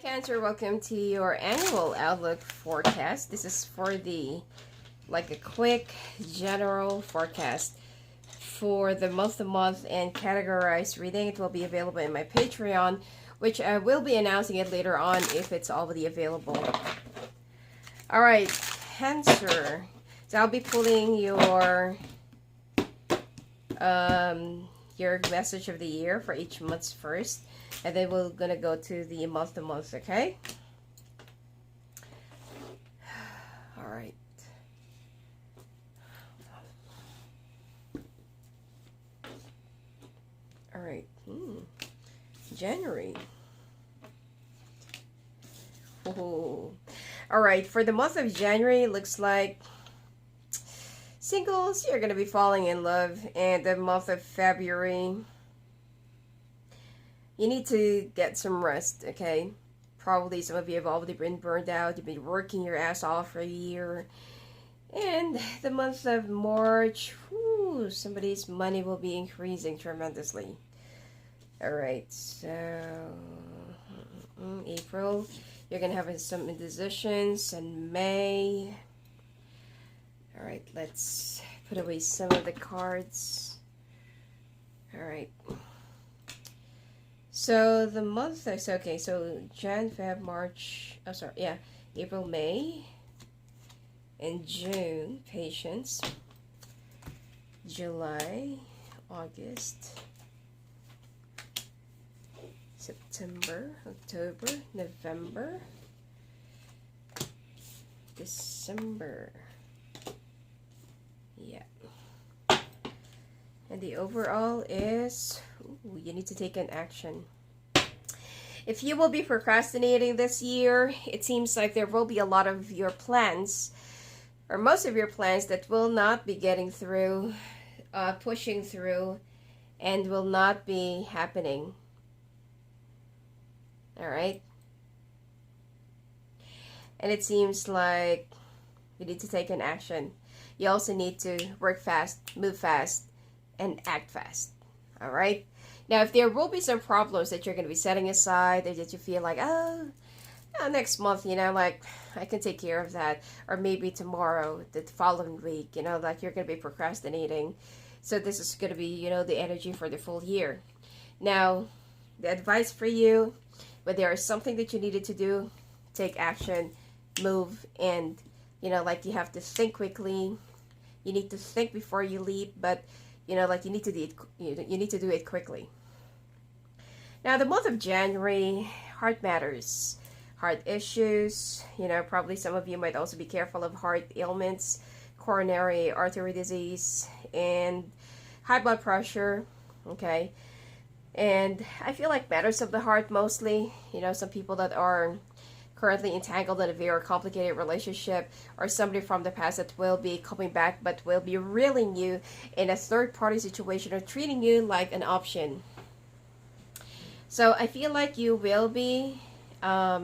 Cancer, welcome to your annual outlook forecast. This is for a quick general forecast for the month and categorized reading. It will be available in my Patreon, which I will be announcing it later on if it's already available. All right, Cancer. So I'll be pulling your message of the year for each month first, and then we're gonna go to the month to month. Okay. All right. All right. January. Oh. All right. For the month of January, it looks like singles, you're going to be falling in love. And the month of February, you need to get some rest, okay? Probably some of you have already been burned out. You've been working your ass off for a year. And the month of March, somebody's money will be increasing tremendously. All right, so April, you're going to have some indecisions. And May, all right, let's put away some of the cards. All right. So the month, okay, so Jan, Feb, March, April, May, and June, patience. July, August, September, October, November, December. Yeah. And the overall is, you need to take an action. If you will be procrastinating this year, it seems like there will be a lot of your plans, or most of your plans, that will not be getting through, pushing through, and will not be happening. All right? And it seems like you need to take an action. You also need to work fast, move fast, and act fast. All right? Now, if there will be some problems that you're going to be setting aside, that you feel like, next month, like I can take care of that, or maybe tomorrow, the following week, like you're going to be procrastinating. So this is going to be, the energy for the full year. Now, the advice for you, when there is something that you needed to do, take action, move, and, you have to think quickly. You need to think before you leap, but you need to do it. You need to do it quickly. Now, the month of January, heart matters, heart issues. Probably some of you might also be careful of heart ailments, coronary artery disease, and high blood pressure. Okay, and I feel like matters of the heart mostly. Some people that are currently entangled in a very complicated relationship, or somebody from the past that will be coming back but will be reeling you in a third-party situation or treating you like an option. So I feel like you will be, I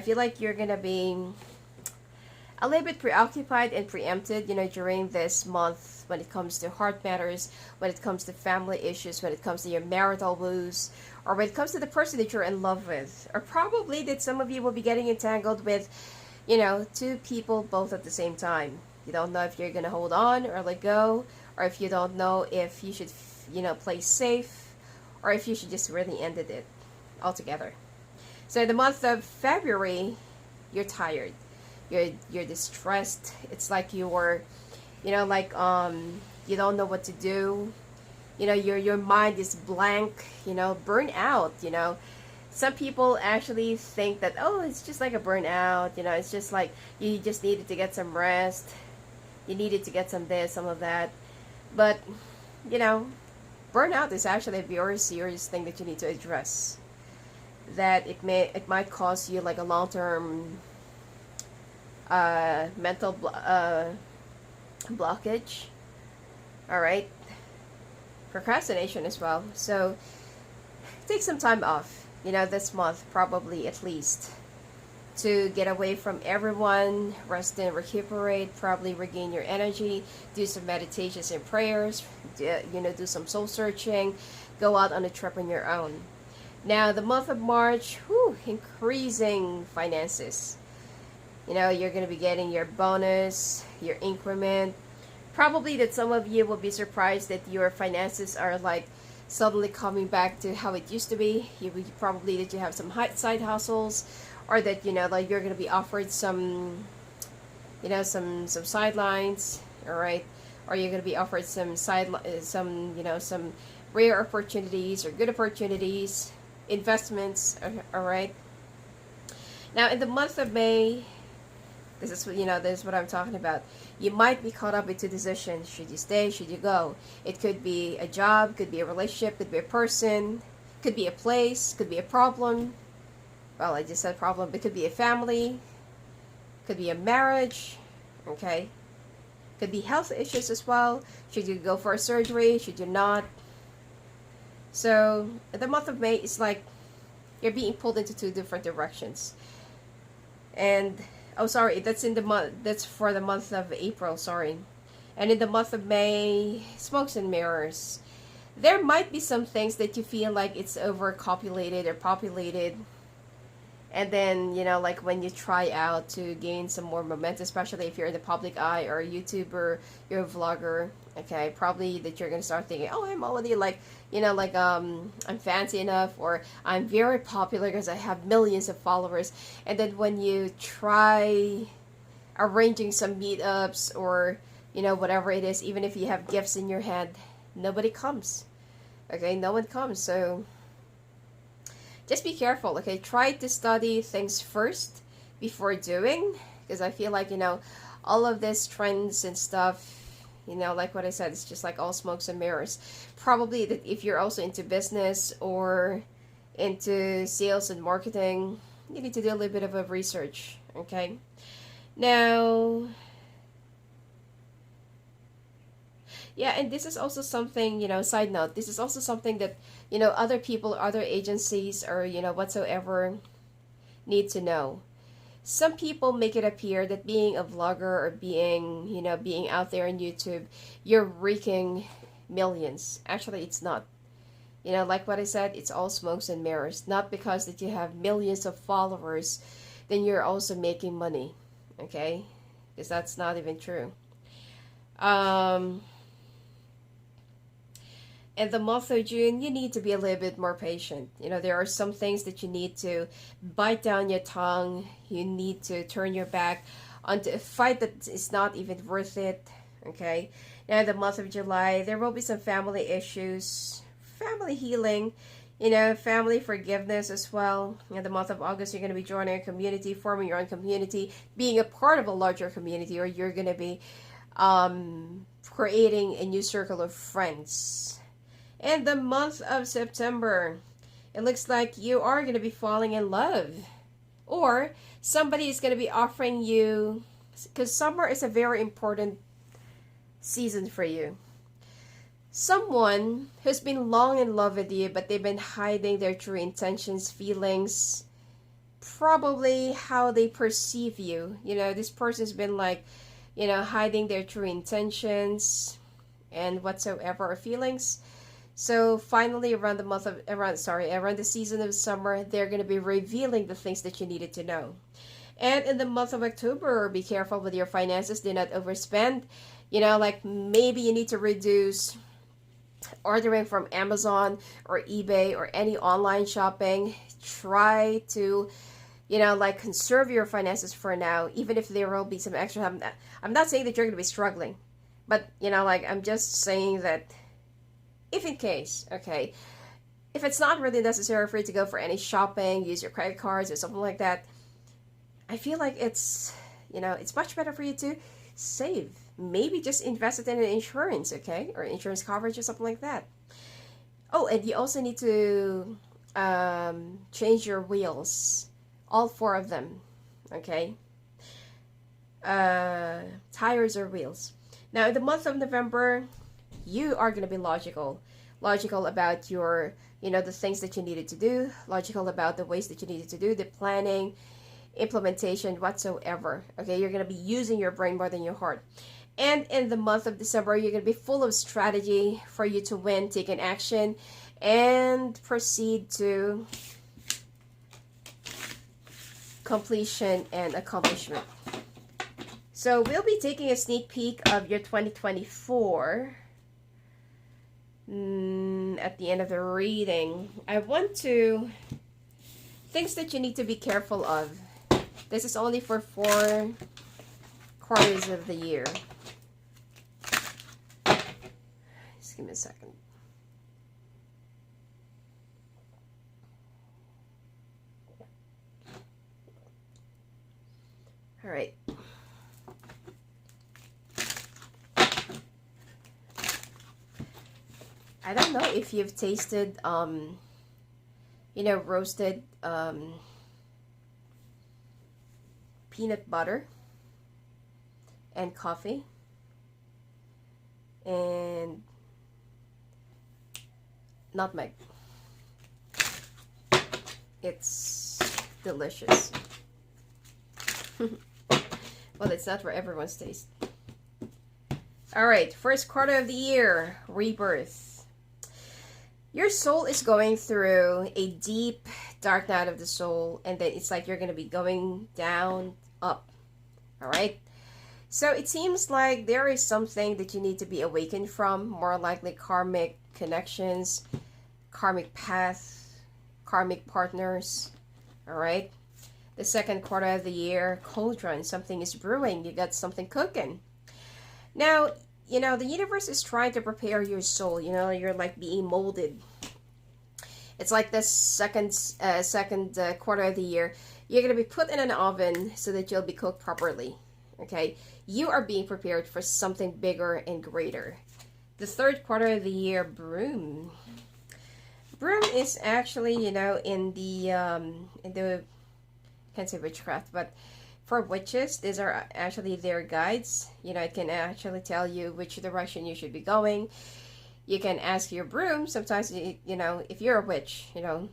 feel like you're going to be a little bit preoccupied and preempted, during this month when it comes to heart matters, when it comes to family issues, when it comes to your marital woes, or when it comes to the person that you're in love with. Or probably that some of you will be getting entangled with, two people both at the same time. You don't know if you're going to hold on or let go, or if you don't know if you should, play safe, or if you should just really end it altogether. So in the month of February, you're tired. You're distressed. It's like you're, you don't know what to do. Your mind is blank, burnout, Some people actually think that, it's just like a burnout, it's just like you just needed to get some rest. You needed to get some this, some of that. But, burnout is actually a very serious thing that you need to address. That it might cause you like a long-term mental blockage. All right. Procrastination as well. So take some time off, this month, probably at least, to get away from everyone, rest and recuperate, probably regain your energy, do some meditations and prayers, do some soul searching, go out on a trip on your own. Now, the month of March, increasing finances. You're going to be getting your bonus, your increment. Probably that some of you will be surprised that your finances are like suddenly coming back to how it used to be. Probably that you have some side hustles, or that like you're going to be offered some some sidelines, all right, or you're going to be offered some rare opportunities or good opportunities, investments, all right. Now in the month of May, this is what I'm talking about. You might be caught up into decisions. Should you stay? Should you go? It could be a job, could be a relationship, could be a person, could be a place, could be a problem. Well, I just said problem, but it could be a family, could be a marriage, okay? Could be health issues as well. Should you go for a surgery? Should you not? So the month of May is like you're being pulled into two different directions. And oh, sorry, that's in the month. That's for the month of April. Sorry, and in the month of May, smokes and mirrors. There might be some things that you feel like it's overcopulated or populated, and then like when you try out to gain some more momentum, especially if you're in the public eye or a YouTuber, you're a vlogger. Okay, probably that you're gonna start thinking, oh, I'm already like I'm fancy enough, or I'm very popular because I have millions of followers. And then when you try arranging some meetups or whatever it is, even if you have gifts in your hand, nobody comes. Okay, no one comes. So just be careful. Okay, try to study things first before doing, because I feel like all of these trends and stuff, like what I said, it's just like all smokes and mirrors. Probably that if you're also into business or into sales and marketing, you need to do a little bit of a research, okay? Now, yeah, and this is also something, side note, this is also something that, other people, other agencies, or, whatsoever need to know. Some people make it appear that being a vlogger or being out there on YouTube, you're raking millions. Actually, it's not. Like what I said, it's all smokes and mirrors. Not because that you have millions of followers, then you're also making money. Okay? Because that's not even true. In the month of June, you need to be a little bit more patient. There are some things that you need to bite down your tongue. You need to turn your back onto a fight that is not even worth it. Okay? Now, in the month of July, there will be some family issues, family healing, family forgiveness as well. In the month of August, you're going to be joining a community, forming your own community, being a part of a larger community, or you're going to be creating a new circle of friends. In the month of September, it looks like you are going to be falling in love. Or somebody is going to be offering you, because summer is a very important season for you. Someone who's been long in love with you, but they've been hiding their true intentions, feelings, probably how they perceive you. This person's been like, hiding their true intentions and whatsoever, or feelings. So finally, around the season of summer, they're going to be revealing the things that you needed to know. And in the month of October, be careful with your finances. Do not overspend. Like maybe you need to reduce ordering from Amazon or eBay or any online shopping. Try to, conserve your finances for now, even if there will be some extra. I'm not saying that you're going to be struggling, but, I'm just saying that if in case, okay, if it's not really necessary for you to go for any shopping, use your credit cards or something like that, I feel like it's much better for you to save. Maybe just invest it in an insurance, okay, or insurance coverage or something like that. Oh, and you also need to change your wheels, all 4 of them, okay, tires or wheels. Now, in the month of November, you are going to be logical about your, the things that you needed to do, logical about the ways that you needed to do, the planning, implementation, whatsoever. Okay, you're going to be using your brain more than your heart. And in the month of December, you're going to be full of strategy for you to win, take an action, and proceed to completion and accomplishment. So we'll be taking a sneak peek of your 2024 at the end of the reading. I want to things that you need to be careful of. This is only for 4 quarters of the year. Just give me a second. All right. I don't know if you've tasted, roasted peanut butter and coffee and nutmeg. It's delicious. Well, it's not for everyone's taste. All right, first quarter of the year, rebirth. Your soul is going through a deep, dark night of the soul, and then it's like you're going to be going down, up. All right? So it seems like there is something that you need to be awakened from, more likely karmic connections, karmic path, karmic partners. All right? The second quarter of the year, cauldron, something is brewing. You got something cooking. Now, the universe is trying to prepare your soul. You're like being molded. It's like the second quarter of the year. You're going to be put in an oven so that you'll be cooked properly. Okay? You are being prepared for something bigger and greater. The third quarter of the year, broom. Broom is actually, in the, can't say witchcraft, but for witches, these are actually their guides. It can actually tell you which direction you should be going. You can ask your broom. Sometimes, if you're a witch,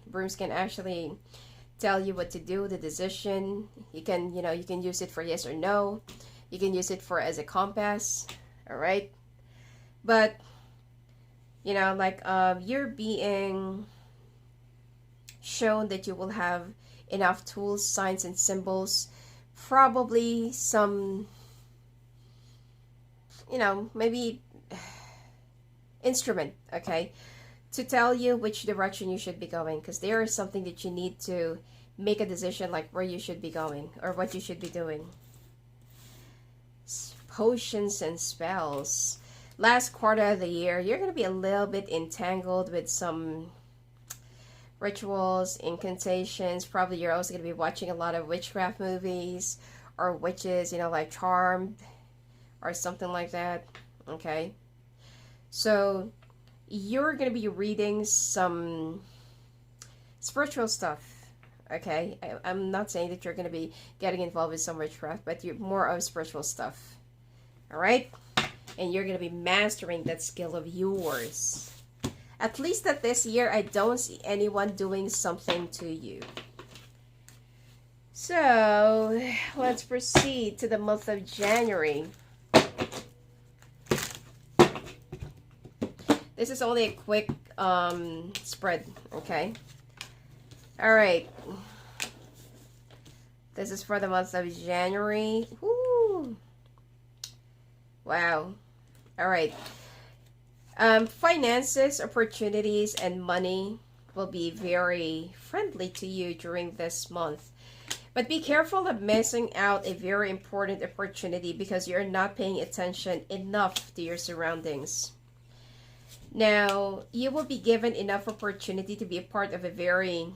brooms can actually tell you what to do, the decision. You can use it for yes or no. You can use it for as a compass. All right. But, you're being shown that you will have enough tools, signs, and symbols. Probably some, maybe instrument, okay, to tell you which direction you should be going, because there is something that you need to make a decision, like where you should be going or what you should be doing. Potions and spells. Last quarter of the year, you're going to be a little bit entangled with some rituals, incantations. Probably you're also going to be watching a lot of witchcraft movies or witches, like Charmed or something like that. Okay. So you're going to be reading some spiritual stuff. Okay. I'm not saying that you're going to be getting involved with some witchcraft, but you're more of spiritual stuff. All right. And you're going to be mastering that skill of yours. At least that this year, I don't see anyone doing something to you. So, let's proceed to the month of January. This is only a quick spread, okay? All right. This is for the month of January. Woo! Wow. All right. Finances, opportunities, and money will be very friendly to you during this month. But be careful of missing out a very important opportunity because you're not paying attention enough to your surroundings. Now, you will be given enough opportunity to be a part of a very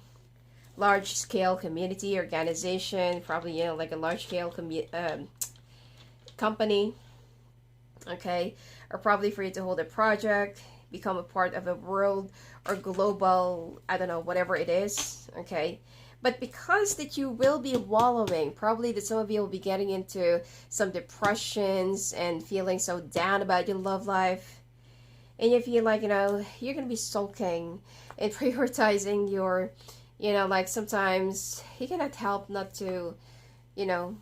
large-scale community, organization, probably, like a large-scale company. Okay, or probably for you to hold a project, become a part of a world or global, I don't know, whatever it is, okay? But because that you will be wallowing, probably that some of you will be getting into some depressions and feeling so down about your love life, and you feel like, you're going to be sulking and prioritizing your, like sometimes you cannot help not to, you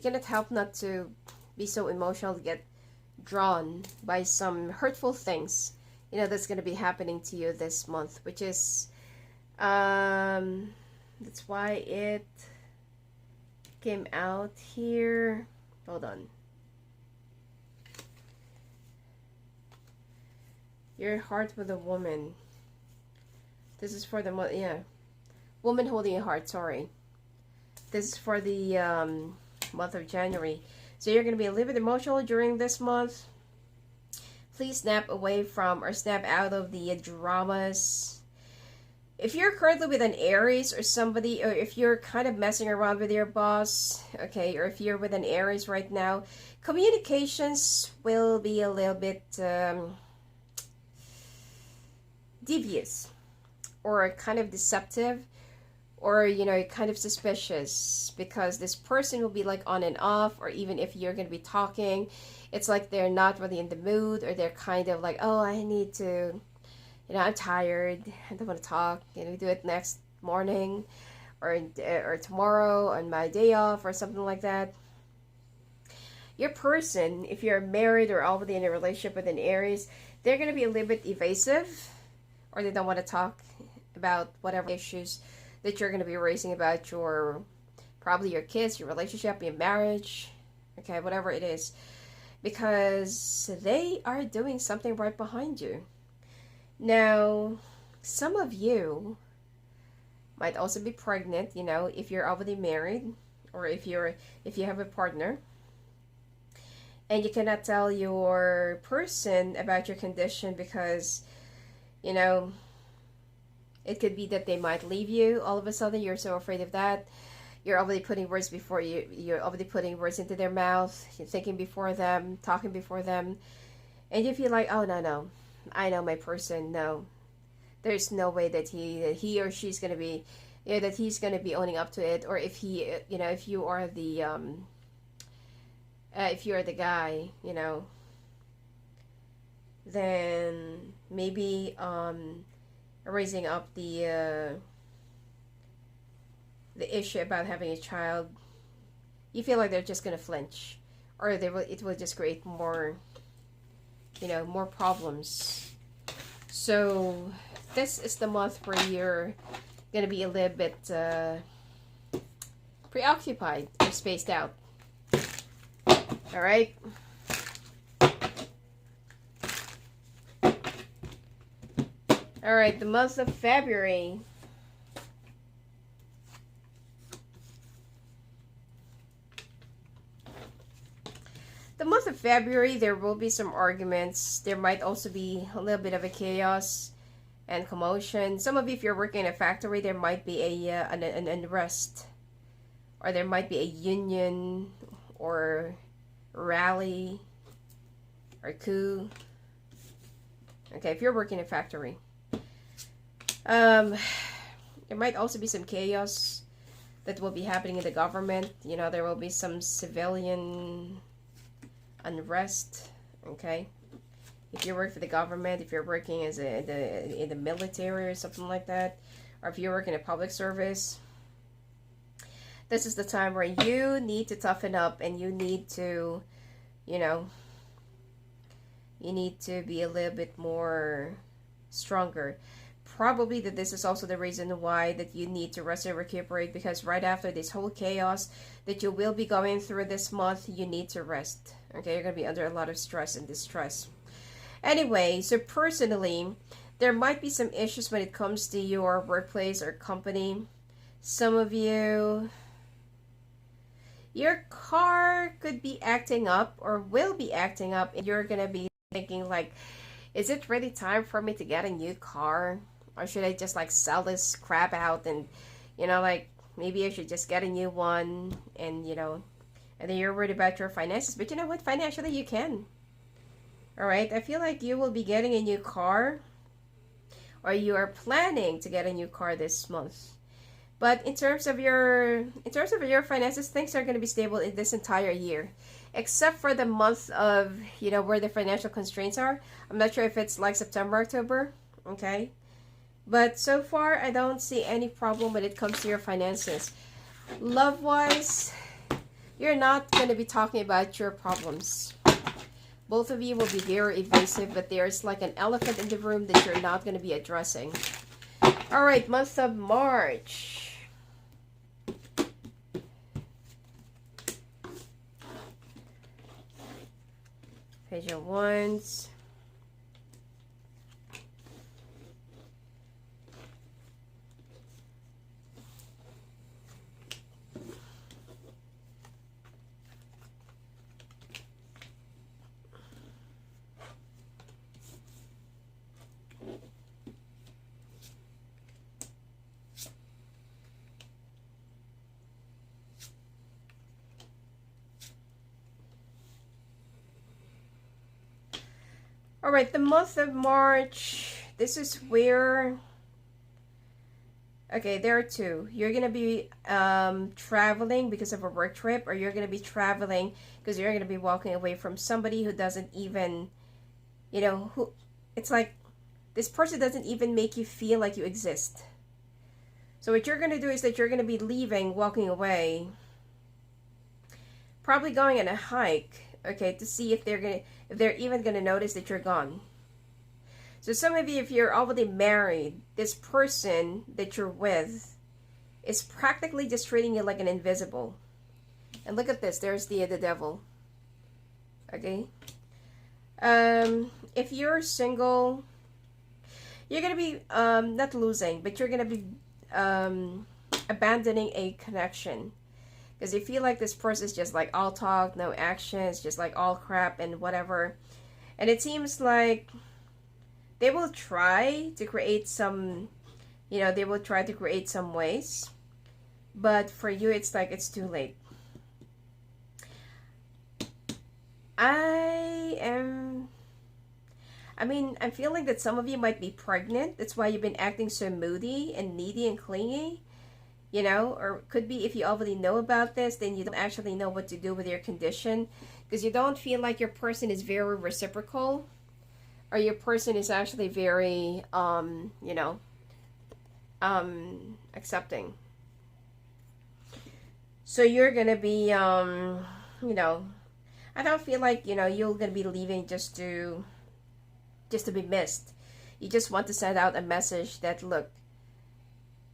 cannot help not to be so emotional to get drawn by some hurtful things that's going to be happening to you this month, which is, that's why it came out here. Hold on. Your heart with a woman. This is for the month, yeah. Woman holding a heart, sorry. This is for the month of January. So you're going to be a little bit emotional during this month. Please snap away from or snap out of the dramas. If you're currently with an Aries or somebody, or if you're kind of messing around with your boss, okay, or if you're with an Aries right now, communications will be a little bit devious or kind of deceptive, or kind of suspicious, because this person will be like on and off, or even if you're going to be talking, it's like they're not really in the mood, or they're kind of like, oh, I need to, I'm tired, I don't want to talk, do it next morning, or tomorrow on my day off, or something like that. Your person, if you're married or already in a relationship with an Aries, they're going to be a little bit evasive, or they don't want to talk about whatever issues that you're going to be raising about probably your kids, your relationship, your marriage, okay, whatever it is, because they are doing something right behind you. Now, some of you might also be pregnant, if you're already married, or if you have a partner, and you cannot tell your person about your condition because, it could be that they might leave you all of a sudden. You're so afraid of that. You're already putting words before you're already putting words into their mouth. You're thinking before them, talking before them. And you feel like, oh, no. I know my person. No. There's no way that he or she's going to be, that he's going to be owning up to it. Or if he, if you are the, if you're the guy, then maybe, raising up the issue about having a child, you feel like they're just gonna flinch, or it will just create more, more problems. So this is the month where you're gonna be a little bit preoccupied or spaced out. All right. All right, the month of February. The month of February, there will be some arguments. There might also be a little bit of a chaos and commotion. Some of you, if you're working in a factory, there might be an unrest, or there might be a union or rally or coup. Okay, if you're working in a factory. There might also be some chaos that will be happening in the government. There will be some civilian unrest. Okay, if you work for the government, if you're working as in the military or something like that, or if you work in a public service, this is the time where you need to toughen up, and you need to, you need to be a little bit more stronger. Probably that this is also the reason why that you need to rest and recuperate, because right after this whole chaos that you will be going through this month, you need to rest. Okay, you're going to be under a lot of stress and distress. Anyway, so personally, there might be some issues when it comes to your workplace or company. Some of you, your car could be acting up or will be acting up, and you're going to be thinking like, is it really time for me to get a new car? Or should I just like sell this crap out and, like maybe I should just get a new one, and, and then you're worried about your finances. But you know what? Financially, you can. All right. I feel like you will be getting a new car, or you are planning to get a new car this month. But in terms of your finances, things are going to be stable in this entire year, except for the month of, where the financial constraints are. I'm not sure if it's like September, October. Okay. But so far, I don't see any problem when it comes to your finances. Love-wise, you're not going to be talking about your problems. Both of you will be very evasive, but there's like an elephant in the room that you're not going to be addressing. All right, month of March. Page of Wands. All right, the month of March, this is where, okay, there are two. You're going to be traveling because of a work trip, or you're going to be traveling because you're going to be walking away from somebody who doesn't even, you know, who, it's like this person doesn't even make you feel like you exist. So what you're going to do is that you're going to be leaving, walking away, probably going on a hike, okay, to see if they're even gonna notice that you're gone. So some of you, if you're already married, this person that you're with is practically just treating you like an invisible. And look at this, there's the devil. Okay. If you're single, you're gonna be not losing, but you're gonna be abandoning a connection. Because you feel like this person is just like all talk, no action, it's just like all crap and whatever. And it seems like they will try to create some, you know, they will try to create some ways. But for you, it's like it's too late. I'm feeling that some of you might be pregnant. That's why you've been acting so moody and needy and clingy. You know, or could be if you already know about this, then you don't actually know what to do with your condition because you don't feel like your person is very reciprocal, or your person is actually very, accepting. So you're gonna be, I don't feel like, you're gonna be leaving just to be missed. You just want to send out a message that, look,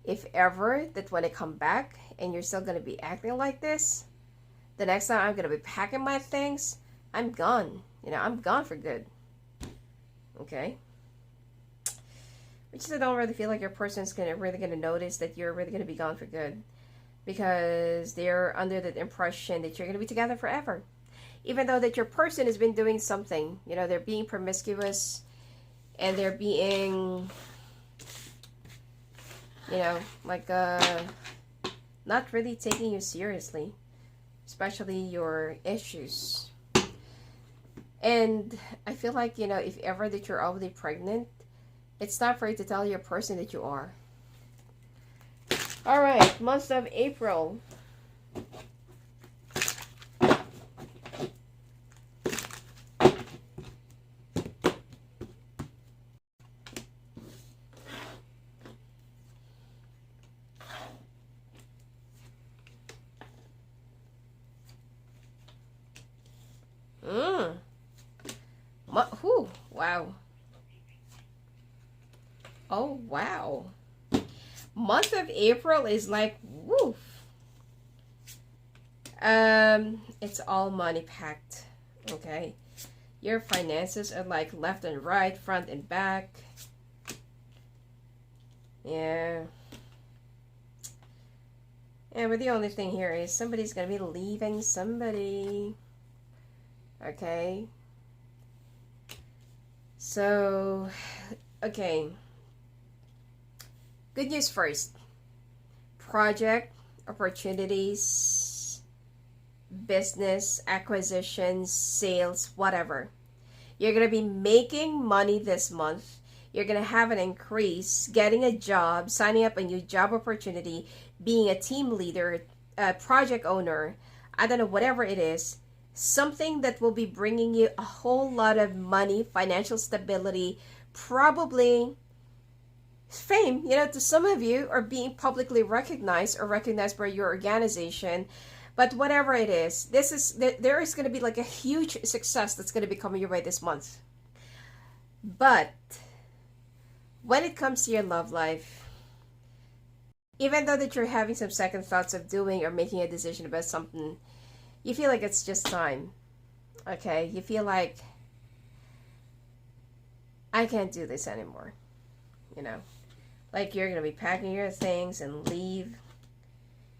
if ever that when I come back and you're still going to be acting like this, the next time I'm going to be packing my things, I'm gone. I'm gone for good. Okay? Which I don't really feel like your person's really going to notice that you're really going to be gone for good. Because they're under the impression that you're going to be together forever. Even though that your person has been doing something. They're being promiscuous. And they're being... not really taking you seriously, especially your issues. And I feel like, if ever that you're already pregnant, it's not for you to tell your person that you are. All right, month of April. Wow. Oh, wow. Month of April is like, woof. It's all money packed. Okay. Your finances are like left and right, front and back. Yeah. Yeah, but the only thing here is somebody's going to be leaving somebody. Okay. So, okay. Good news first. Project, opportunities, business, acquisitions, sales, whatever. You're going to be making money this month. You're going to have an increase, getting a job, signing up a new job opportunity, being a team leader, a project owner, I don't know, whatever it is. Something that will be bringing you a whole lot of money, financial stability, probably fame, to some of you, or being publicly recognized or recognized by your organization. But whatever it is, there is going to be like a huge success that's going to be coming your way this month. But when it comes to your love life, even though that you're having some second thoughts of doing or making a decision about something, you feel like it's just time. Okay? You feel like, I can't do this anymore. You know? Like you're going to be packing your things and leave.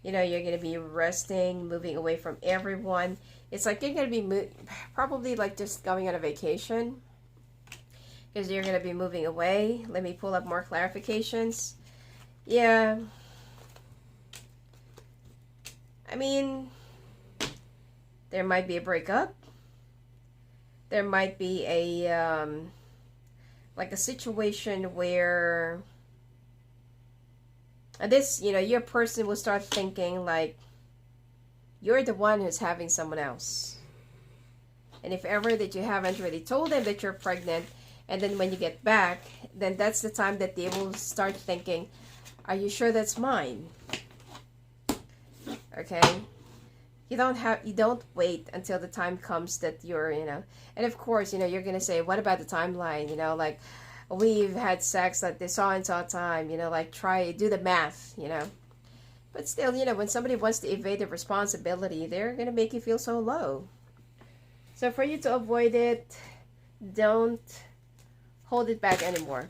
You know, you're going to be resting, moving away from everyone. It's like you're going to be probably like just going on a vacation. Because you're going to be moving away. Let me pull up more clarifications. Yeah. I mean, there might be a breakup. There might be a, like a situation where this, you know, your person will start thinking like you're the one who's having someone else. And if ever that you haven't really told them that you're pregnant, and then when you get back, then that's the time that they will start thinking, are you sure that's mine? Okay? You don't wait until the time comes that you're, you know, and of course, you know, you're going to say, what about the timeline? You know, like, we've had sex like this so and so time, you know, like do the math, you know. But still, you know, when somebody wants to evade the responsibility, they're going to make you feel so low. So for you to avoid it, don't hold it back anymore.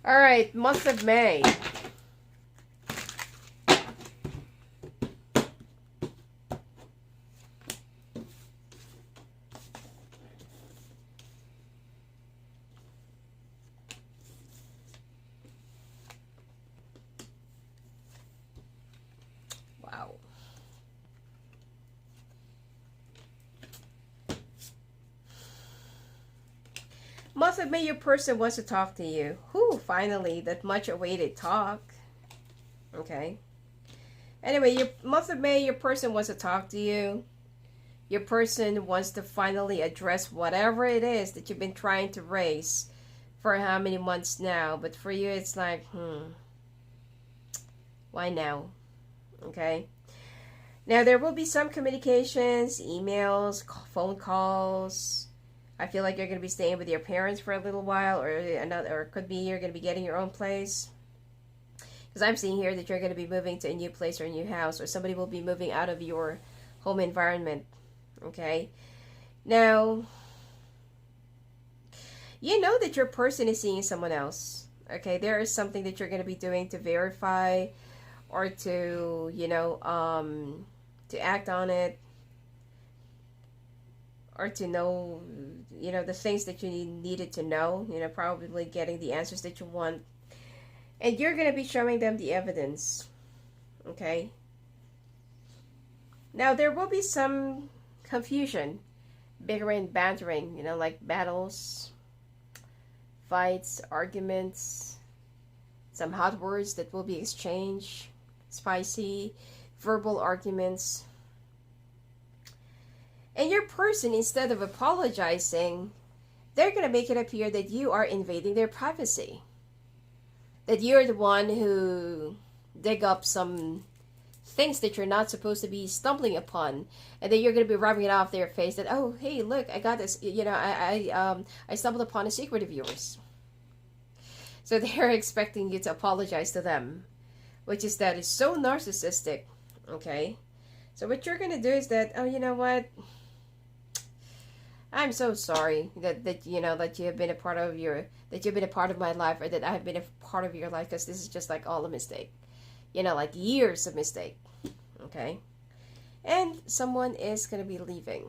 All right, month of May. Wow. Month of May, your person wants to talk to you. Whew, finally, that much awaited talk. Okay. Anyway, your month of May, your person wants to talk to you. Your person wants to finally address whatever it is that you've been trying to raise for how many months now. But for you, it's like, why now? Okay. Now, there will be some communications, emails, phone calls. I feel like you're going to be staying with your parents for a little while, or it could be you're going to be getting your own place. Because I'm seeing here that you're going to be moving to a new place or a new house, or somebody will be moving out of your home environment. Okay? Now, you know that your person is seeing someone else. Okay? There is something that you're going to be doing to verify or to, you know, to act on it, or to know, you know, the things that you needed to know, you know, probably getting the answers that you want. And you're going to be showing them the evidence. Okay? Now, there will be some confusion, bickering, bantering, you know, like battles, fights, arguments, some hot words that will be exchanged, spicy, verbal arguments. And your person, instead of apologizing, they're going to make it appear that you are invading their privacy. That you're the one who dig up some things that you're not supposed to be stumbling upon. And then you're going to be rubbing it off their face that, oh, hey, look, I got this, you know, I stumbled upon a secret of yours. So they're expecting you to apologize to them, which is that is so narcissistic. Okay? So what you're going to do is that, oh, you know what? I'm so sorry that you know that you have been a part of my life, or that I have been a part of your life, because this is just like all a mistake, you know, like years of mistake. Okay, and someone is gonna be leaving.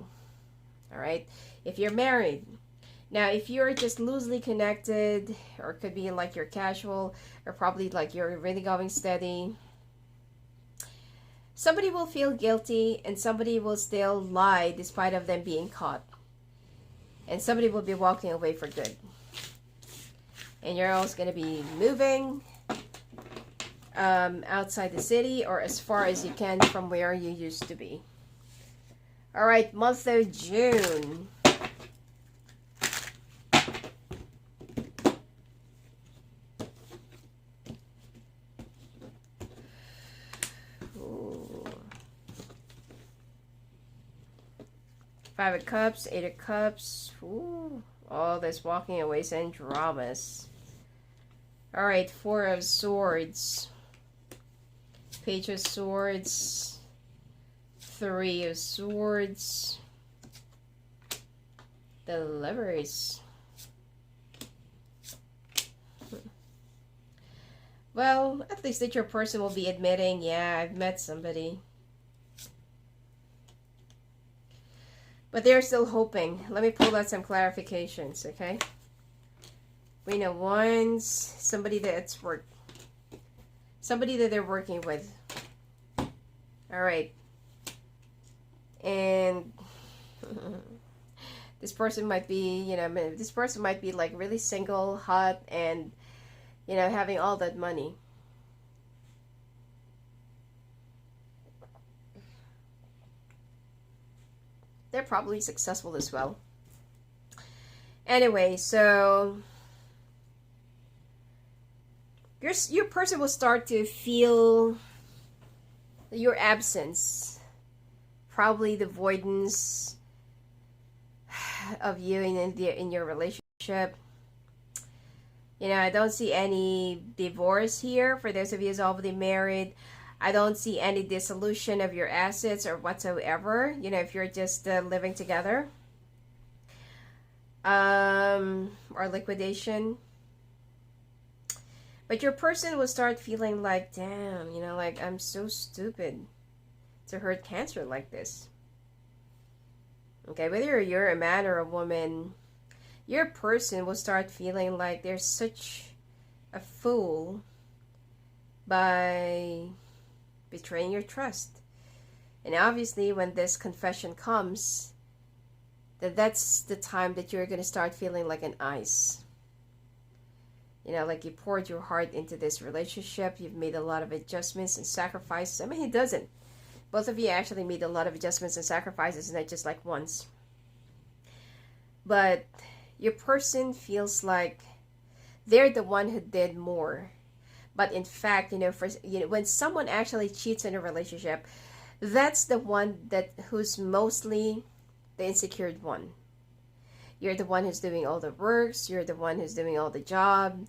All right, if you're married, now if you're just loosely connected, or it could be like you're casual, or probably like you're really going steady, somebody will feel guilty, and somebody will still lie despite of them being caught. And somebody will be walking away for good. And you're also going to be moving outside the city, or as far as you can from where you used to be. All right, month of June. Ooh. Five of Cups, Eight of Cups. Ooh, all this walking away and dramas. All right, Four of Swords. Page of Swords. Three of Swords. The Lovers. Well, at least that your person will be admitting, yeah, I've met somebody. But they're still hoping. Let me pull out some clarifications, okay? Queen of Wands, somebody that's somebody that they're working with. All right. And this person might be, this person might be like really single, hot, and, having all that money. They're probably successful as well. Anyway, so your person will start to feel your absence, probably the avoidance of you in your relationship. I don't see any divorce here for those of you who's already married. I don't see any dissolution of your assets or whatsoever, if you're just living together. Or liquidation. But your person will start feeling like, damn, like I'm so stupid to hurt Cancer like this. Okay, whether you're a man or a woman, your person will start feeling like they're such a fool by betraying your trust. And obviously when this confession comes, that's the time that you're going to start feeling like an ice. Like you poured your heart into this relationship. You've made a lot of adjustments and sacrifices. I mean, he doesn't. Both of you actually made a lot of adjustments and sacrifices, not just like once. But your person feels like they're the one who did more. But in fact, when someone actually cheats in a relationship, that's the one who's mostly the insecure one. You're the one who's doing all the works. You're the one who's doing all the job.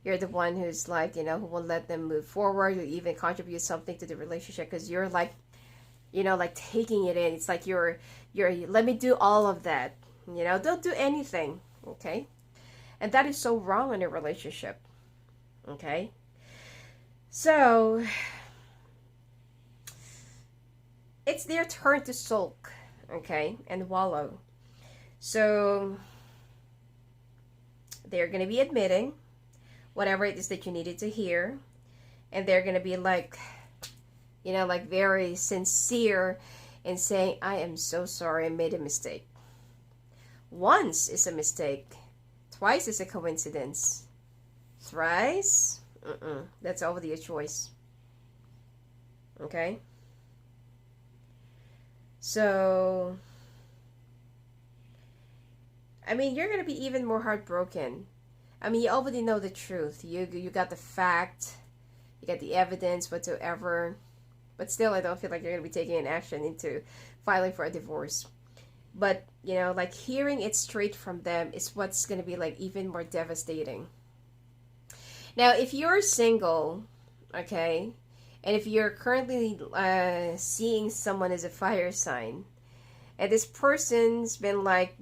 You're the one who's like, who will let them move forward, who even contribute something to the relationship, because you're like, like taking it in. It's like you're let me do all of that. Don't do anything. Okay. And that is so wrong in a relationship. Okay. So it's their turn to sulk, okay, and wallow. So they're going to be admitting whatever it is that you needed to hear, and they're going to be like, like very sincere in saying, I am so sorry, I made a mistake. Once is a mistake. Twice is a coincidence. Thrice? That's already a choice. Okay? So, I mean, you're going to be even more heartbroken. I mean, you already know the truth. You got the fact. You got the evidence whatsoever. But still, I don't feel like you're going to be taking an action into filing for a divorce. But, like hearing it straight from them is what's going to be like even more devastating. Now, if you're single, okay, and if you're currently seeing someone as a fire sign, and this person's been like,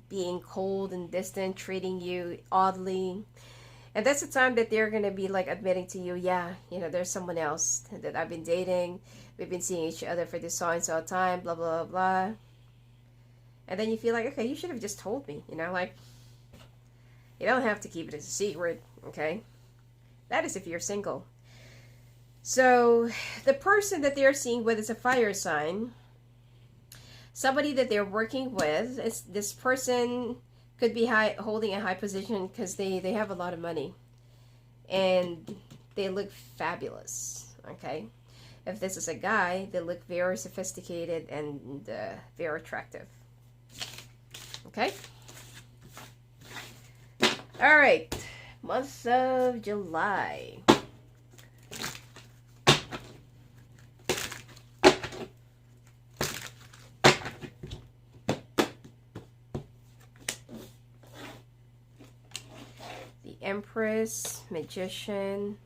being cold and distant, treating you oddly, and that's the time that they're going to be like admitting to you, yeah, there's someone else that I've been dating. We've been seeing each other for this so and so time, blah, blah, blah. And then you feel like, okay, you should have just told me, like, you don't have to keep it as a secret, okay? That is if you're single. So, the person that they're seeing with is a fire sign. Somebody that they're working with, this person could be holding a high position because they have a lot of money. And they look fabulous, okay? If this is a guy, they look very sophisticated and very attractive. Okay? All right. Month of July. Empress, Magician,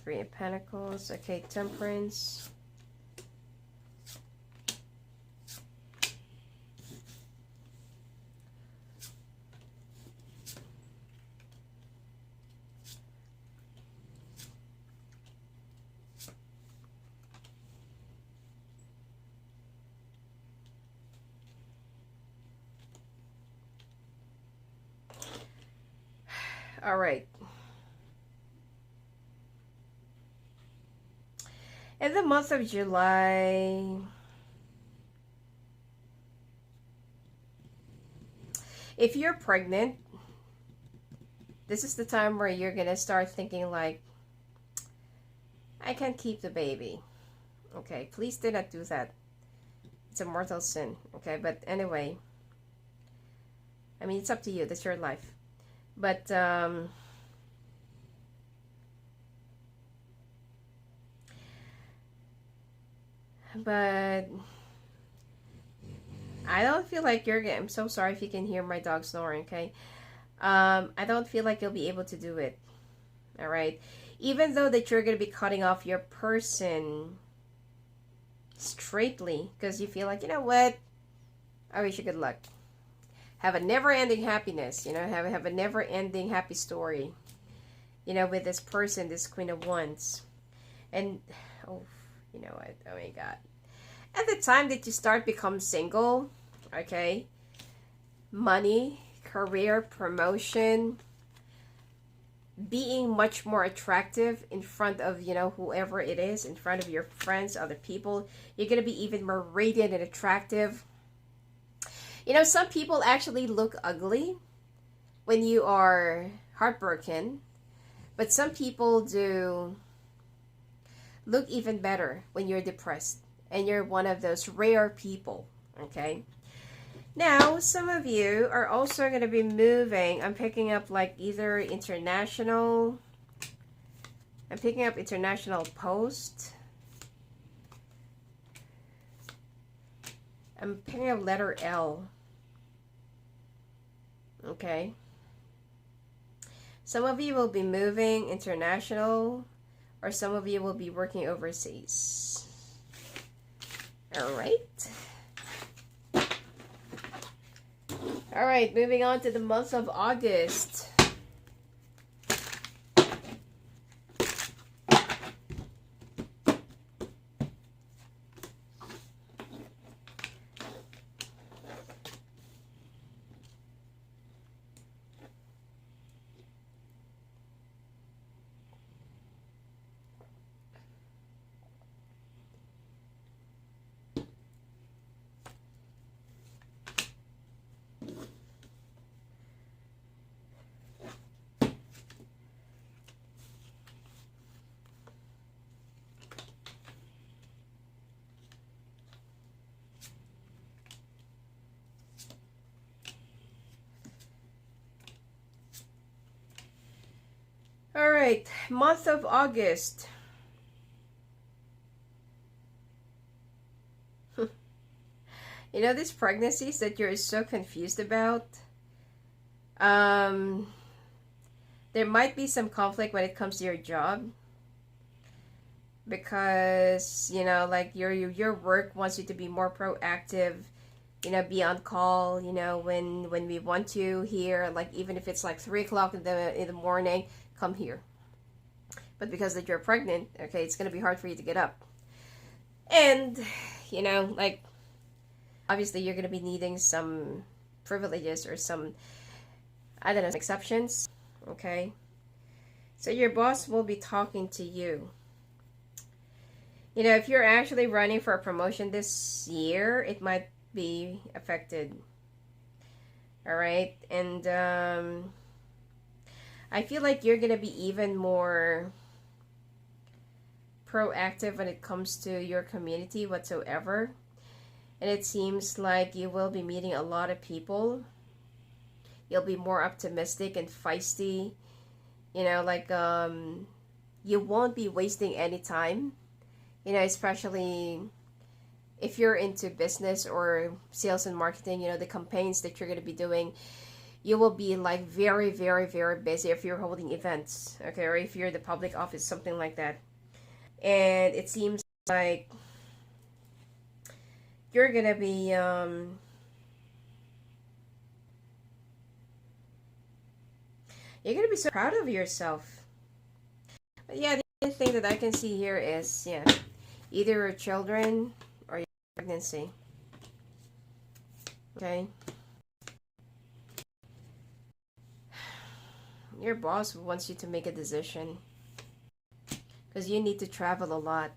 Three of Pentacles. Okay, Temperance. All right. In the month of July, if you're pregnant, this is the time where you're going to start thinking like, I can't keep the baby. Okay, please do not do that. It's a mortal sin. Okay, but anyway, I mean, it's up to you. That's your life. But I don't feel like you're getting, I'm so sorry if you can hear my dog snoring, okay? I don't feel like you'll be able to do it. All right? Even though that you're going to be cutting off your person straightly because you feel like, you know what? I wish you good luck. Have a never-ending happiness, you know, have a never-ending happy story, you know, with this person, this Queen of Wands. And, oh, you know what? Oh my God. At the time that you start become single, okay, money, career, promotion, being much more attractive in front of, you know, whoever it is, in front of your friends, other people, you're going to be even more radiant and attractive. You know, some people actually look ugly when you are heartbroken, but some people do look even better when you're depressed, and you're one of those rare people, okay? Now, some of you are also going to be moving. I'm picking up like either international, I'm picking up international post. I'm picking up letter L. Okay. Some of you will be moving international, or some of you will be working overseas. All right. All right, moving on to the month of August. All right, month of August. You know, these pregnancies that you're so confused about, there might be some conflict when it comes to your job, because, you know, like your work wants you to be more proactive, you know, be on call, you know, when we want you here, like even if it's like 3 o'clock in the morning, come here. But because that you're pregnant, okay, it's going to be hard for you to get up. And, you know, like, obviously you're going to be needing some privileges or some, I don't know, exceptions, okay? So your boss will be talking to you. You know, if you're actually running for a promotion this year, it might be affected. All right? And I feel like you're going to be even more proactive when it comes to your community whatsoever. And it seems like you will be meeting a lot of people. You'll be more optimistic and feisty. You know, like, you won't be wasting any time. You know, especially if you're into business or sales and marketing, you know, the campaigns that you're going to be doing, you will be like very, very, very busy if you're holding events, okay, or if you're the public office, something like that. And it seems like you're gonna be so proud of yourself. But yeah, the only thing that I can see here is, yeah, either your children or your pregnancy. Okay. Your boss wants you to make a decision because you need to travel a lot.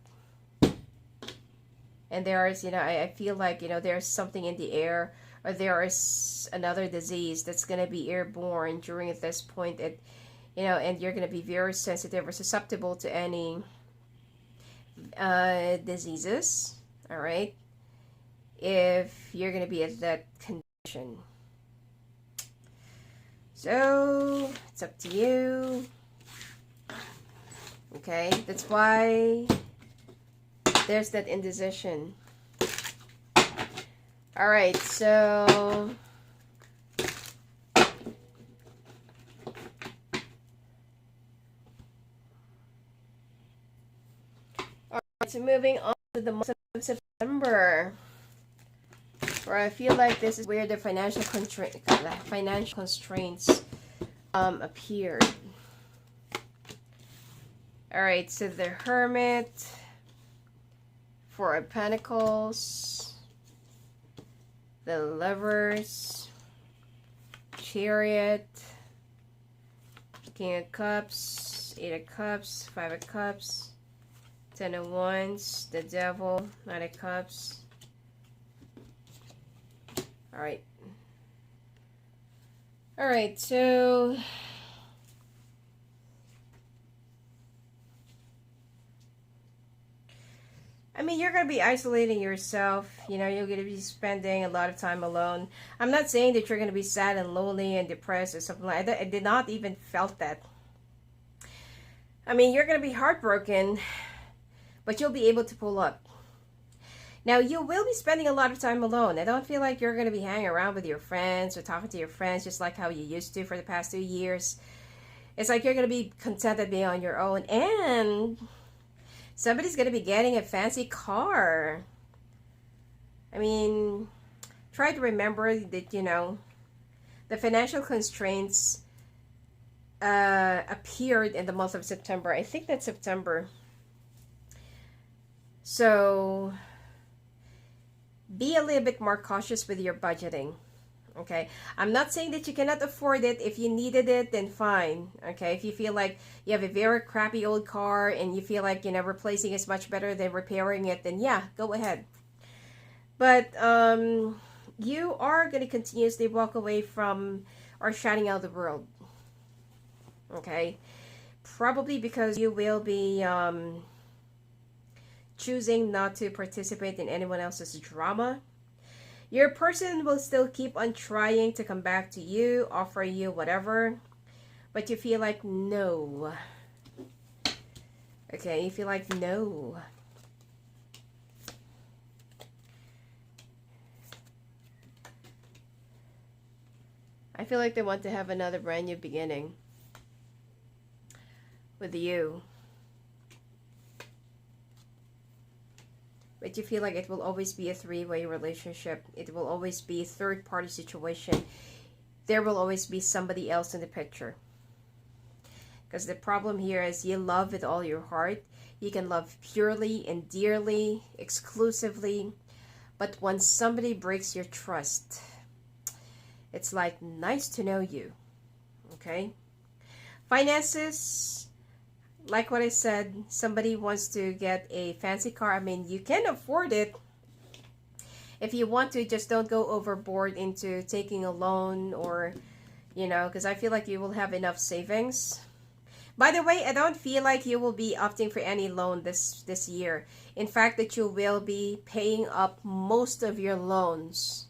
And there is, I feel like, there's something in the air, or there is another disease that's going to be airborne during this point. And you're going to be very sensitive or susceptible to any diseases, all right, if you're going to be at that condition. So it's up to you. Okay, that's why there's that indecision. All right, so so moving on to the month of September, where I feel like this is where the financial constraints appeared. All right, so the Hermit, Four of Pentacles, the Lovers, Chariot, King of Cups, Eight of Cups, Five of Cups, Ten of Wands, the Devil, Nine of Cups. Alright. Alright, so I mean, you're going to be isolating yourself. You're going to be spending a lot of time alone. I'm not saying that you're going to be sad and lonely and depressed or something like that. I did not even felt that. I mean, you're going to be heartbroken, but you'll be able to pull up. Now, you will be spending a lot of time alone. I don't feel like you're going to be hanging around with your friends or talking to your friends just like how you used to for the past 2 years. It's like you're going to be content to be on your own. And somebody's going to be getting a fancy car. I mean, try to remember that, the financial constraints appeared in the month of September. I think that's September. So be a little bit more cautious with your budgeting. Okay, I'm not saying that you cannot afford it. If you needed it, then fine. Okay, if you feel like you have a very crappy old car and you feel like, replacing is much better than repairing it, then yeah, go ahead. But you are going to continuously walk away from or shutting out the world. Okay, probably because you will be choosing not to participate in anyone else's drama. Your person will still keep on trying to come back to you, offer you whatever, but you feel like no. Okay, you feel like no. I feel like they want to have another brand new beginning with you. But you feel like it will always be a three-way relationship. It will always be a third-party situation. There will always be somebody else in the picture. Because the problem here is you love with all your heart. You can love purely and dearly, exclusively. But when somebody breaks your trust, it's like, nice to know you. Okay? Finances, like what I said, somebody wants to get a fancy car. I mean, you can afford it. If you want to, just don't go overboard into taking a loan or, because I feel like you will have enough savings. By the way, I don't feel like you will be opting for any loan this year. In fact, that you will be paying up most of your loans.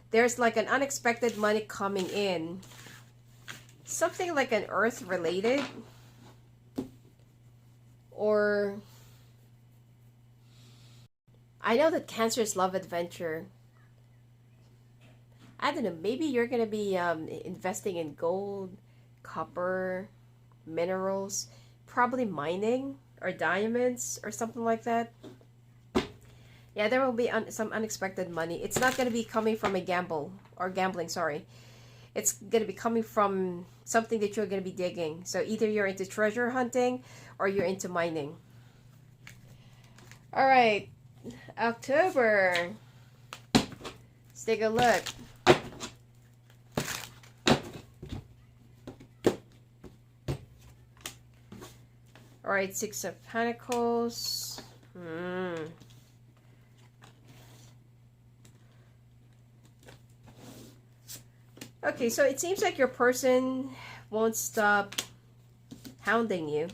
There's like an unexpected money coming in. Something like an earth related. Or I know that Cancers love adventure. I don't know, maybe you're gonna be investing in gold, copper, minerals, probably mining or diamonds or something like that. Yeah, there will be some unexpected money. It's not gonna be coming from a gamble or gambling, sorry. It's gonna be coming from something that you're gonna be digging. So either you're into treasure hunting or you're into mining. All right, October. Let's take a look. All right, Six of Pentacles. Okay, so it seems like your person won't stop hounding you,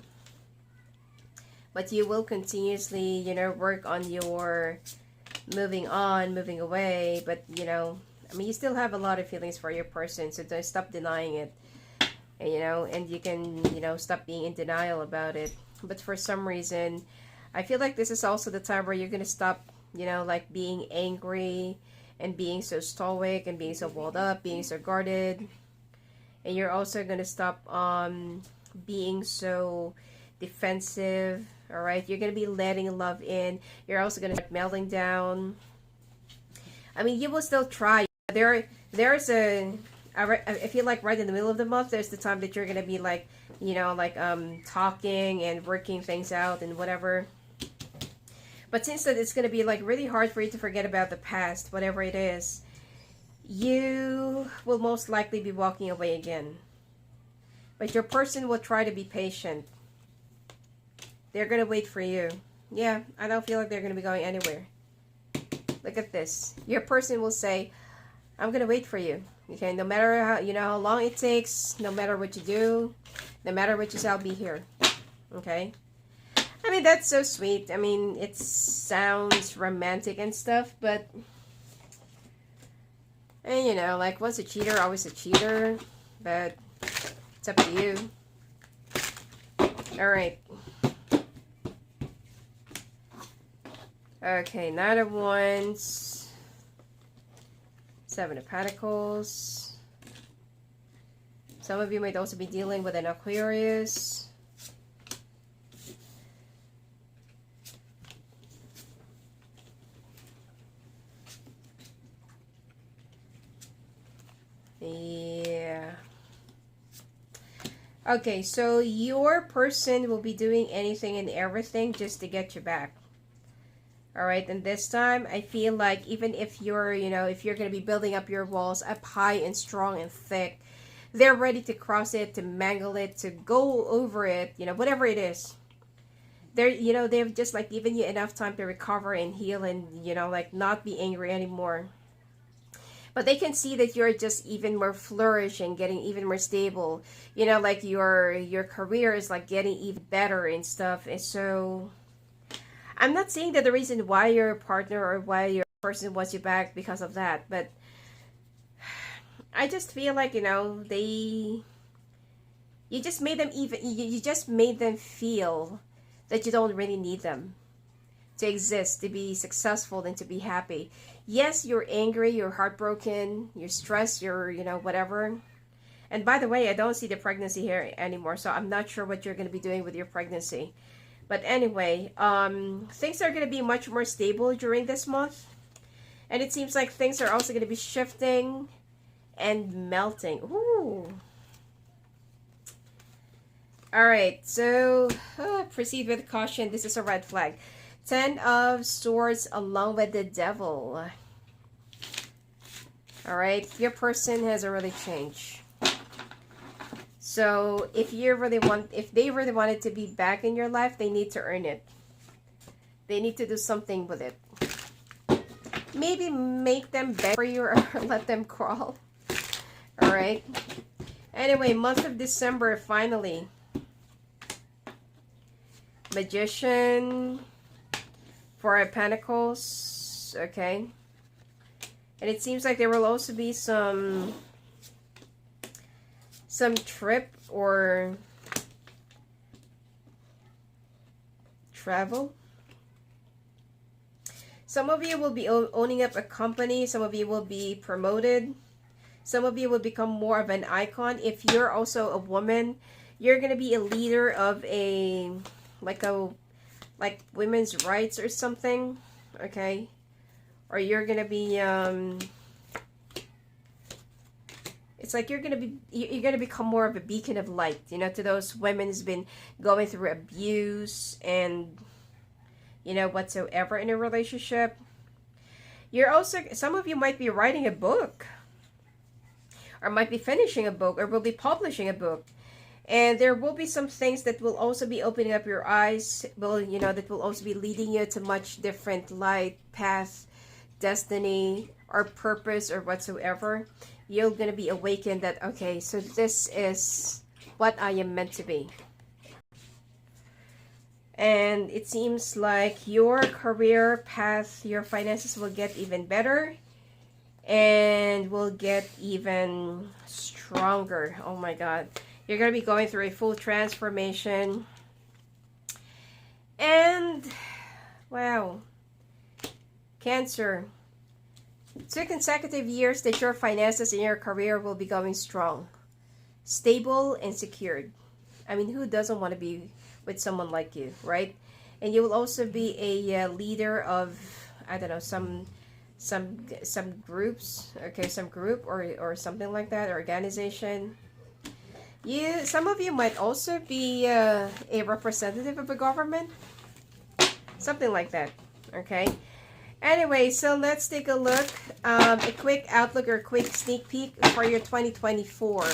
but you will continuously, work on your moving on, moving away. But, I mean, you still have a lot of feelings for your person, so don't stop denying it. And, and you can, stop being in denial about it. But for some reason, I feel like this is also the time where you're going to stop, like being angry and being so stoic and being so walled up, being so guarded. And you're also going to stop being so defensive. All right, you're going to be letting love in. You're also going to start melting down. I mean, you will still try. There's I feel like right in the middle of the month, there's the time that you're going to be like, talking and working things out and whatever. But since that it's going to be like really hard for you to forget about the past, whatever it is, you will most likely be walking away again. But your person will try to be patient. They're going to wait for you. Yeah, I don't feel like they're going to be going anywhere. Look at this. Your person will say, I'm going to wait for you. Okay, no matter how long it takes, no matter what you do, no matter what you say, I'll be here. Okay? I mean, that's so sweet. I mean, it sounds romantic and stuff, but, and like, once a cheater, always a cheater, but it's up to you. All right. Okay, Knight of Wands, Seven of Pentacles. Some of you might also be dealing with an Aquarius. Yeah. Okay, so your person will be doing anything and everything just to get you back. All right, and this time I feel like even if you're, if you're going to be building up your walls up high and strong and thick, they're ready to cross it, to mangle it, to go over it, whatever it is. They've just like given you enough time to recover and heal and, like not be angry anymore. But they can see that you're just even more flourishing, getting even more stable. Like your career is like getting even better and stuff. And so I'm not saying that the reason why your partner or why your person wants you back because of that, but I just feel like, you just made them you just made them feel that you don't really need them to exist, to be successful, and to be happy. Yes, you're angry, you're heartbroken, you're stressed, you're, whatever. And by the way, I don't see the pregnancy here anymore, so I'm not sure what you're going to be doing with your pregnancy. But anyway, things are going to be much more stable during this month. And it seems like things are also going to be shifting and melting. Ooh. All right, so proceed with caution. This is a red flag. 10 of Swords along with the Devil. All right, your person has already changed. So if they really wanted to be back in your life, they need to earn it. They need to do something with it. Maybe make them beg for you or let them crawl. All right. Anyway, month of December, finally. Magician, Four of Pentacles. Okay. And it seems like there will also be some trip or travel. Some of you will be owning up a company. Some of you will be promoted. Some of you will become more of an icon. If you're also a woman, you're going to be a leader of a, like women's rights or something, okay? Or you're going to be, it's like you're going to become more of a beacon of light, you know, to those women who's been going through abuse and, you know, whatsoever in a relationship. You're also, some of you might be writing a book, or might be finishing a book, or will be publishing a book. And there will be some things that will also be opening up your eyes, that will also be leading you to much different light, path, destiny, or purpose, or whatsoever. You're going to be awakened that, okay, so this is what I am meant to be. And it seems like your career path, your finances will get even better and will get even stronger. Oh my God. You're going to be going through a full transformation. And, wow. Cancer. 2 consecutive years that your finances and your career will be going strong. Stable and secured. I mean, who doesn't want to be with someone like you, right? And you will also be a leader of, I don't know, some groups, okay, some group or something like that, organization. Some of you might also be a representative of a government, something like that, okay? Anyway, so let's take a look, a quick outlook or a quick sneak peek for your 2024.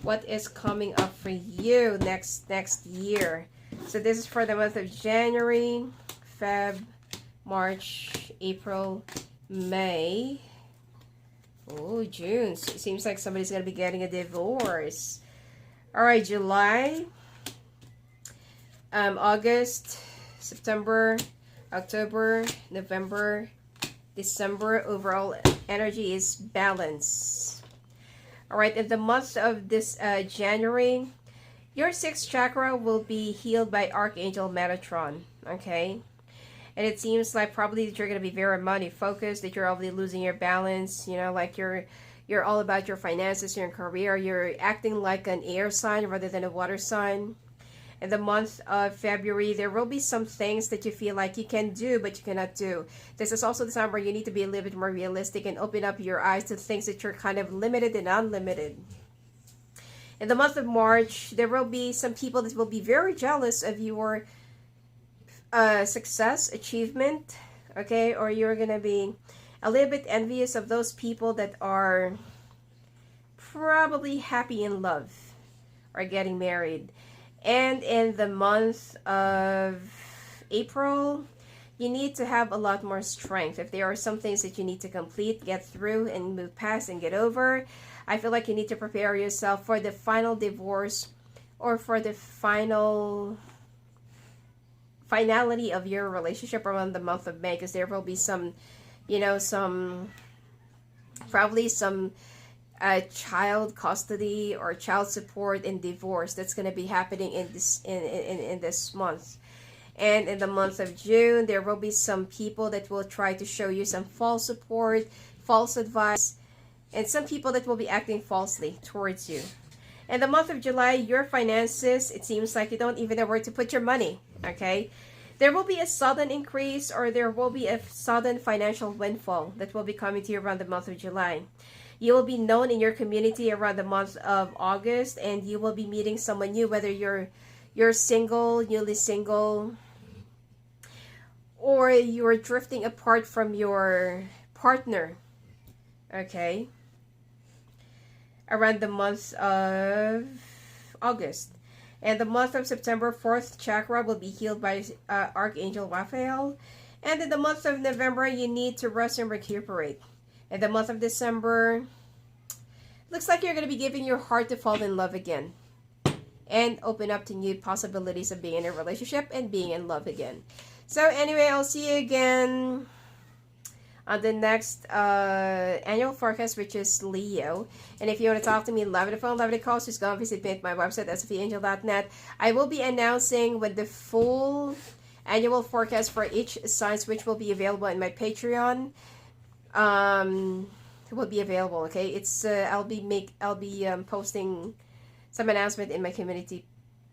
What is coming up for you next year? So this is for the month of January, Feb, March, April, May. Oh, June. It seems like somebody's going to be getting a divorce. All right, July, August, September, October, November, December. Overall energy is balance. All right, in the month of this January, your 6th chakra will be healed by Archangel Metatron, okay? And it seems like probably that you're going to be very money focused, that you're obviously losing your balance, you know, like you're all about your finances, your career. You're acting like an air sign rather than a water sign. In the month of February, there will be some things that you feel like you can do, but you cannot do. This is also the time where you need to be a little bit more realistic and open up your eyes to things that you're kind of limited and unlimited. In the month of March, there will be some people that will be very jealous of your success, achievement, okay? Or you're going to be a little bit envious of those people that are probably happy in love or getting married. And in the month of April, you need to have a lot more strength. If there are some things that you need to complete, get through, and move past and get over, I feel like you need to prepare yourself for the final divorce or for the finality of your relationship around the month of May, because there will be some, probably some child custody or child support and divorce that's going to be happening in this month. And in the month of June, there will be some people that will try to show you some false support, false advice, and some people that will be acting falsely towards you. In the month of July, your finances, it seems like you don't even know where to put your money, okay? There will be a sudden increase, or there will be a sudden financial windfall that will be coming to you around the month of July. You will be known in your community around the month of August, and you will be meeting someone new, whether you're single, newly single, or you're drifting apart from your partner, okay? Around the month of August. And the month of September, 4th chakra will be healed by Archangel Raphael. And in the month of November, you need to rest and recuperate. In the month of December, looks like you're going to be giving your heart to fall in love again and open up to new possibilities of being in a relationship and being in love again. So anyway, I'll see you again on the next annual forecast, which is Leo. And if you want to talk to me, love the phone, love the calls, just go and visit me at my website, sophiaangel.net. I will be announcing with the full annual forecast for each signs, which will be available in my Patreon. will be available. Okay, it's I'll be posting some announcement in my community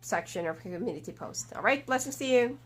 section or community post. All right, blessings to you.